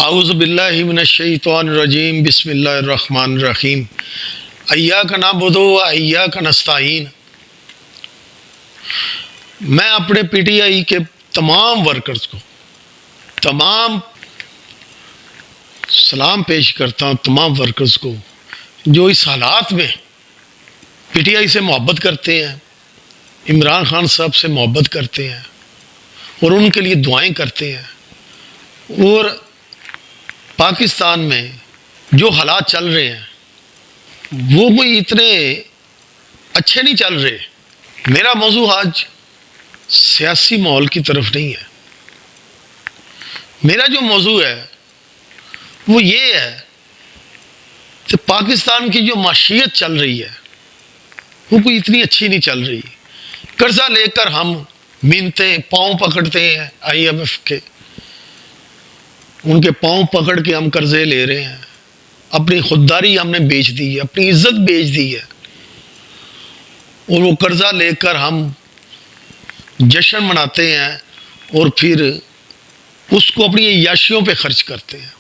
اعوذ باللہ من الشیطان الرجیم بسم اللہ الرحمن الرحیم ایاک نعبد و ایاک نستعین۔ میں اپنے پی ٹی آئی کے تمام ورکرز کو تمام سلام پیش کرتا ہوں، تمام ورکرز کو جو اس حالات میں پی ٹی آئی سے محبت کرتے ہیں، عمران خان صاحب سے محبت کرتے ہیں اور ان کے لیے دعائیں کرتے ہیں۔ اور پاکستان میں جو حالات چل رہے ہیں وہ کوئی اتنے اچھے نہیں چل رہے۔ میرا موضوع آج سیاسی ماحول کی طرف نہیں ہے، میرا جو موضوع ہے وہ یہ ہے کہ پاکستان کی جو معیشت چل رہی ہے وہ کوئی اتنی اچھی نہیں چل رہی۔ قرضہ لے کر ہم منتیں پاؤں پکڑتے ہیں آئی ایم ایف کے، ان کے پاؤں پکڑ کے ہم قرضے لے رہے ہیں، اپنی خودداری ہم نے بیچ دی ہے، اپنی عزت بیچ دی ہے، اور وہ قرضہ لے کر ہم جشن مناتے ہیں اور پھر اس کو اپنی عیاشیوں پہ خرچ کرتے ہیں۔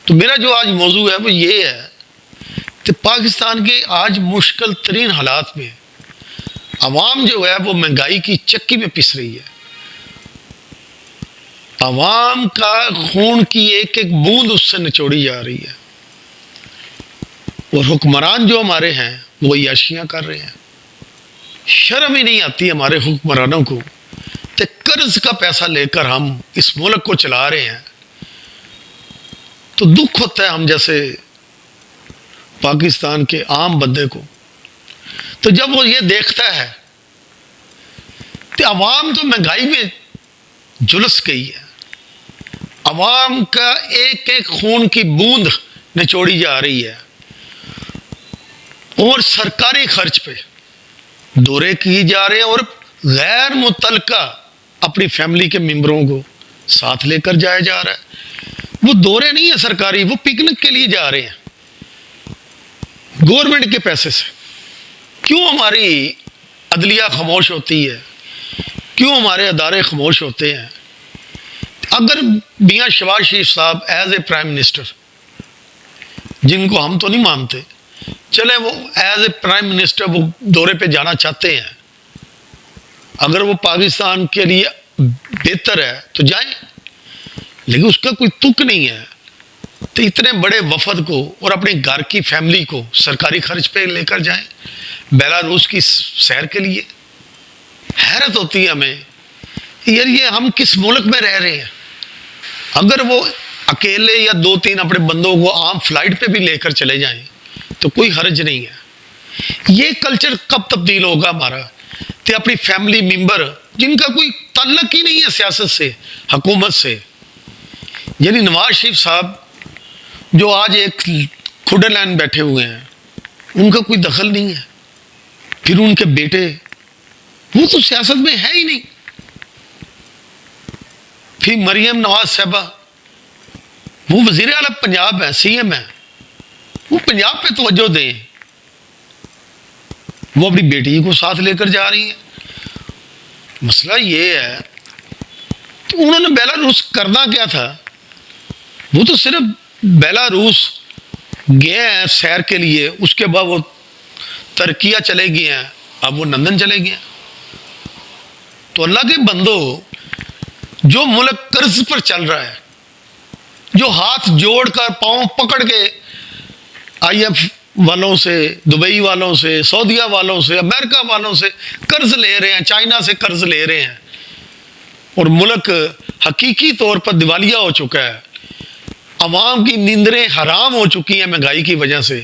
تو میرا جو آج موضوع ہے وہ یہ ہے کہ پاکستان کے آج مشکل ترین حالات میں عوام جو ہے وہ مہنگائی کی چکی میں پس رہی ہے۔ عوام کا خون کی ایک ایک بوند اس سے نچوڑی جا رہی ہے، اور حکمران جو ہمارے ہیں وہ عیاشیاں کر رہے ہیں۔ شرم ہی نہیں آتی ہمارے حکمرانوں کو کہ قرض کا پیسہ لے کر ہم اس ملک کو چلا رہے ہیں۔ تو دکھ ہوتا ہے ہم جیسے پاکستان کے عام بندے کو، تو جب وہ یہ دیکھتا ہے کہ عوام تو مہنگائی میں جلس گئی ہے، عوام کا ایک ایک خون کی بوند نچوڑی جا رہی ہے، اور سرکاری خرچ پہ دورے کیے جا رہے ہیں، اور غیر متعلقہ اپنی فیملی کے ممبروں کو ساتھ لے کر جایا جا رہا ہے۔ وہ دورے نہیں ہیں سرکاری، وہ پکنک کے لیے جا رہے ہیں گورنمنٹ کے پیسے سے۔ کیوں ہماری عدلیہ خاموش ہوتی ہے؟ کیوں ہمارے ادارے خاموش ہوتے ہیں؟ اگر میاں شہباز شریف صاحب ایز اے پرائم منسٹر، جن کو ہم تو نہیں مانتے، چلے وہ ایز اے پرائم منسٹر وہ دورے پہ جانا چاہتے ہیں، اگر وہ پاکستان کے لیے بہتر ہے تو جائیں، لیکن اس کا کوئی تک نہیں ہے تو اتنے بڑے وفد کو اور اپنے گھر کی فیملی کو سرکاری خرچ پہ لے کر جائیں بیلاروس کی سیر کے لیے۔ حیرت ہوتی ہے ہمیں، یار یہ ہم کس ملک میں رہ رہے ہیں؟ اگر وہ اکیلے یا دو تین اپنے بندوں کو عام فلائٹ پہ بھی لے کر چلے جائیں تو کوئی حرج نہیں ہے۔ یہ کلچر کب تبدیل ہوگا ہمارا کہ اپنی فیملی ممبر جن کا کوئی تعلق ہی نہیں ہے سیاست سے، حکومت سے، یعنی نواز شریف صاحب جو آج ایک کھڈے لائن بیٹھے ہوئے ہیں، ان کا کوئی دخل نہیں ہے، پھر ان کے بیٹے وہ تو سیاست میں ہے ہی نہیں، پھر مریم نواز صاحبہ وہ وزیر اعلیٰ پنجاب ہے، سی ایم ہے، وہ پنجاب پہ توجہ دیں، وہ اپنی بیٹی کو ساتھ لے کر جا رہی ہیں۔ مسئلہ یہ ہے کہ انہوں نے بیلاروس کرنا کیا تھا؟ وہ تو صرف بیلاروس گئے ہیں سیر کے لیے، اس کے بعد وہ ترکیہ چلے گئے ہیں، اب وہ لندن چلے گئے ہیں۔ تو اللہ کے بندو، جو ملک قرض پر چل رہا ہے، جو ہاتھ جوڑ کر پاؤں پکڑ کے آئی ایف والوں سے، دبئی والوں سے، سعودیہ والوں سے، امریکہ والوں سے قرض لے رہے ہیں، چائنا سے قرض لے رہے ہیں، اور ملک حقیقی طور پر دیوالیہ ہو چکا ہے، عوام کی نیندریں حرام ہو چکی ہیں مہنگائی کی وجہ سے،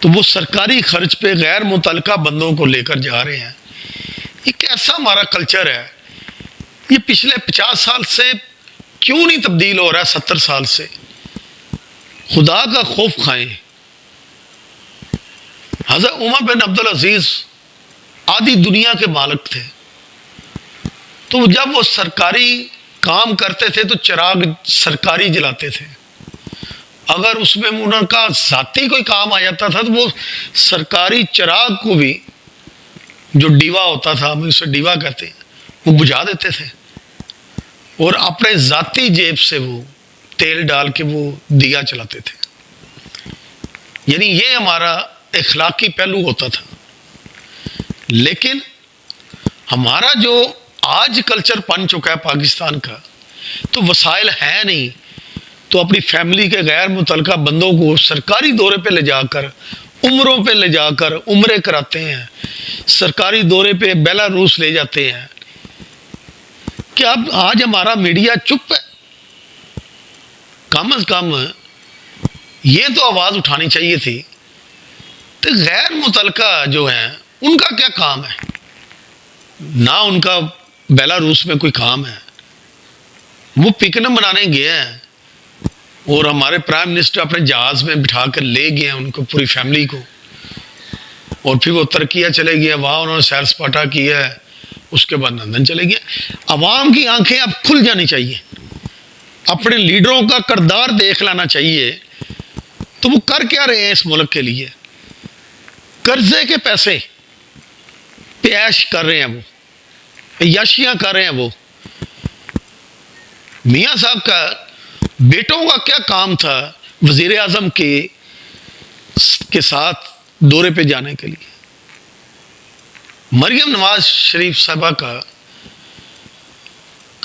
تو وہ سرکاری خرچ پہ غیر متعلقہ بندوں کو لے کر جا رہے ہیں۔ یہ کیسا ہمارا کلچر ہے؟ یہ پچھلے 50 سال سے کیوں نہیں تبدیل ہو رہا ہے؟ 70 سال سے خدا کا خوف کھائیں۔ حضرت عمر بن عبدالعزیز آدھی دنیا کے مالک تھے، تو جب وہ سرکاری کام کرتے تھے تو چراغ سرکاری جلاتے تھے، اگر اس میں ان کا ذاتی کوئی کام آ جاتا تھا تو وہ سرکاری چراغ کو بھی، جو ڈیوا ہوتا تھا، ہم اسے ڈیوا کہتے ہیں، وہ بجھا دیتے تھے، اور اپنے ذاتی جیب سے وہ تیل ڈال کے وہ دیا چلاتے تھے. یعنی یہ ہمارا اخلاقی پہلو ہوتا تھا. لیکن ہمارا جو آج کلچر بن چکا ہے پاکستان کا، تو وسائل ہیں نہیں، تو اپنی فیملی کے غیر متعلقہ بندوں کو سرکاری دورے پہ لے جا کر، عمروں پہ لے جا کر عمرے کراتے ہیں، سرکاری دورے پہ بیلاروس لے جاتے ہیں. کہ اب آج ہمارا میڈیا چپ ہے. کم از کم یہ تو آواز اٹھانی چاہیے تھی کہ غیر متعلقہ جو ہیں ان کا کیا کام ہے. نہ ان کا بیلاروس میں کوئی کام ہے، وہ پکنک منانے گئے ہیں اور ہمارے پرائم منسٹر اپنے جہاز میں بٹھا کر لے گئے ہیں ان کو، پوری فیملی کو، اور پھر وہ ترکیہ چلے گئے، وہاں انہوں نے سیر سپاٹا کیا ہے، اس کے بعد لندن چلے گئے. عوام کی آنکھیں اب کھل جانی چاہیے، اپنے لیڈروں کا کردار دیکھ لینا چاہیے. تو وہ کر کیا رہے ہیں اس ملک کے لیے؟ قرضے کے پیسے پہ عیش کر رہے ہیں، وہ عیاشیاں کر رہے ہیں. وہ میاں صاحب کا بیٹوں کا کیا کام تھا وزیر اعظم کے ساتھ دورے پہ جانے کے لیے؟ مریم نواز شریف صاحبہ کا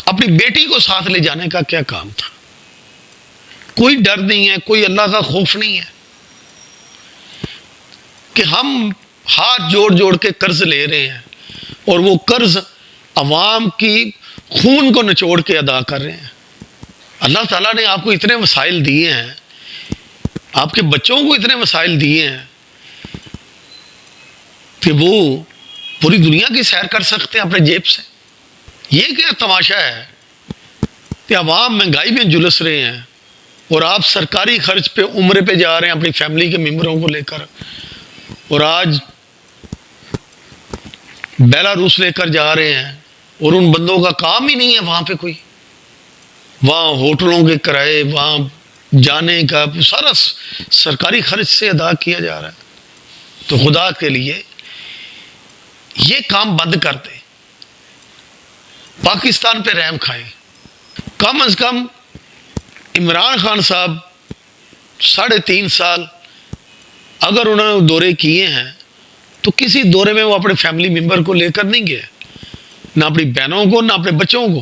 اپنی بیٹی کو ساتھ لے جانے کا کیا کام تھا؟ کوئی ڈر نہیں ہے، کوئی اللہ کا خوف نہیں ہے کہ ہم ہاتھ جوڑ جوڑ کے قرض لے رہے ہیں اور وہ قرض عوام کی خون کو نچوڑ کے ادا کر رہے ہیں. اللہ تعالیٰ نے آپ کو اتنے وسائل دیے ہیں، آپ کے بچوں کو اتنے وسائل دیے ہیں کہ وہ پوری دنیا کی سیر کر سکتے ہیں اپنے جیب سے. یہ کیا تماشا ہے کہ عوام مہنگائی میں جلس رہے ہیں اور آپ سرکاری خرچ پہ عمرے پہ جا رہے ہیں اپنی فیملی کے ممبروں کو لے کر، اور آج بیلاروس لے کر جا رہے ہیں اور ان بندوں کا کام ہی نہیں ہے وہاں پہ کوئی. وہاں ہوٹلوں کے کرائے، وہاں جانے کا سارا سرکاری خرچ سے ادا کیا جا رہا ہے. تو خدا کے لیے یہ کام بند کر دیں، پاکستان پہ رحم کھائیں. کم از کم عمران خان صاحب 3.5 سال اگر انہوں نے دورے کیے ہیں تو کسی دورے میں وہ اپنے فیملی ممبر کو لے کر نہیں گئے، نہ اپنی بہنوں کو نہ اپنے بچوں کو.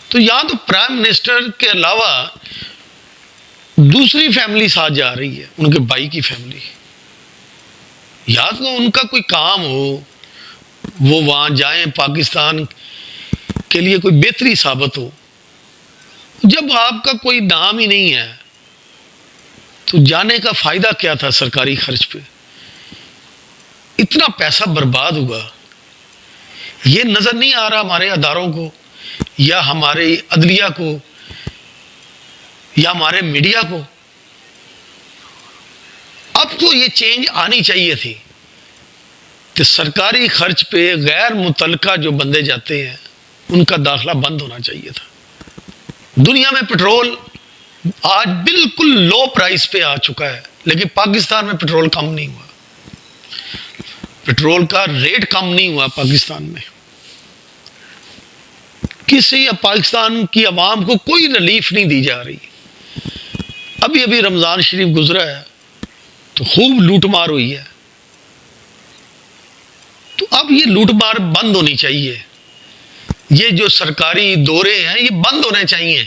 تو یہاں تو پرائم منسٹر کے علاوہ دوسری فیملی ساتھ جا رہی ہے، ان کے بھائی کی فیملی. یا تو ان کا کوئی کام ہو، وہ وہاں جائیں، پاکستان کے لیے کوئی بہتری ثابت ہو. جب آپ کا کوئی نام ہی نہیں ہے تو جانے کا فائدہ کیا تھا؟ سرکاری خرچ پہ اتنا پیسہ برباد ہوا. یہ نظر نہیں آ رہا ہمارے اداروں کو یا ہمارے عدلیہ کو یا ہمارے میڈیا کو؟ اب تو یہ چینج آنی چاہیے تھی کہ سرکاری خرچ پہ غیر متعلقہ جو بندے جاتے ہیں ان کا داخلہ بند ہونا چاہیے تھا. دنیا میں پٹرول آج بالکل لو پرائس پہ آ چکا ہے، لیکن پاکستان میں پٹرول کم نہیں ہوا، پٹرول کا ریٹ کم نہیں ہوا پاکستان میں. کسی پاکستان کی عوام کو کوئی ریلیف نہیں دی جا رہی. ابھی رمضان شریف گزرا ہے تو خوب لوٹ مار ہوئی ہے. تو اب یہ لوٹ مار بند ہونی چاہیے. یہ جو سرکاری دورے ہیں یہ بند ہونے چاہیے.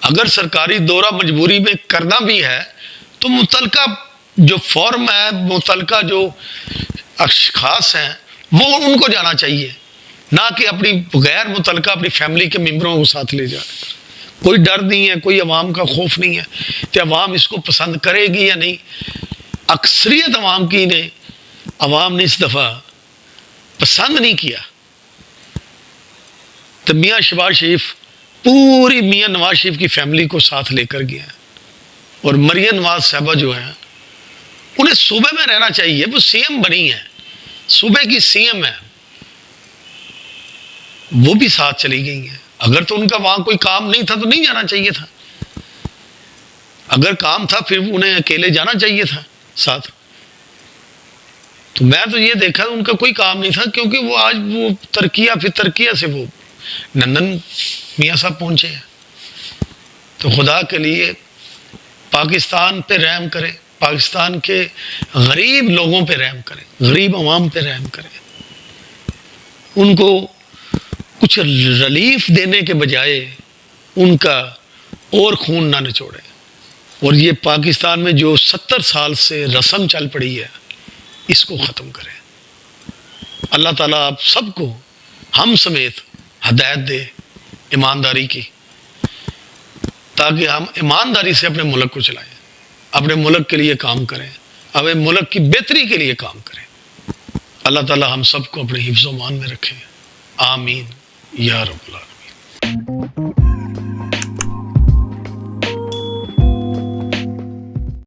اگر سرکاری دورہ مجبوری میں کرنا بھی ہے تو متعلقہ جو فارم ہے، متعلقہ جو اشخاص ہیں وہ ان کو جانا چاہیے، نہ کہ اپنی غیر متعلقہ اپنی فیملی کے ممبروں کو ساتھ لے جائے. کوئی ڈر نہیں ہے، کوئی عوام کا خوف نہیں ہے کہ عوام اس کو پسند کرے گی یا نہیں. اکثریت عوام نے اس دفعہ پسند نہیں کیا. تو میاں شہباز شریف پوری میاں نواز شریف کی فیملی کو ساتھ لے کر گیا، اور مریم نواز صاحبہ جو ہیں انہیں صوبے میں رہنا چاہیے. وہ سی ایم بنی ہیں، صوبے کی سی ایم ہے، وہ بھی ساتھ چلی گئی ہیں. اگر تو ان کا وہاں کوئی کام نہیں تھا تو نہیں جانا چاہیے تھا، اگر کام تھا پھر انہیں اکیلے جانا چاہیے تھا ساتھ. تو میں تو یہ دیکھا ان کا کوئی کام نہیں تھا، کیونکہ وہ آج وہ ترکیہ پھر ترکیہ سے وہ لندن میاں صاحب پہنچے ہیں. تو خدا کے لیے پاکستان پہ رحم کریں، پاکستان کے غریب لوگوں پہ رحم کریں، غریب عوام پہ رحم کریں. ان کو کچھ ریلیف دینے کے بجائے ان کا اور خون نہ نچوڑیں. اور یہ پاکستان میں جو 70 سال سے رسم چل پڑی ہے اس کو ختم کریں. اللہ تعالیٰ آپ سب کو ہم سمیت ہدایت دے ایمانداری کی، تاکہ ہم ایمانداری سے اپنے ملک کو چلائیں، اپنے ملک کے لیے کام کریں، اپنے ملک کی بہتری کے لیے کام کریں. اللہ تعالیٰ ہم سب کو اپنے حفظ و امان میں رکھے. آمین یا رب العالمین.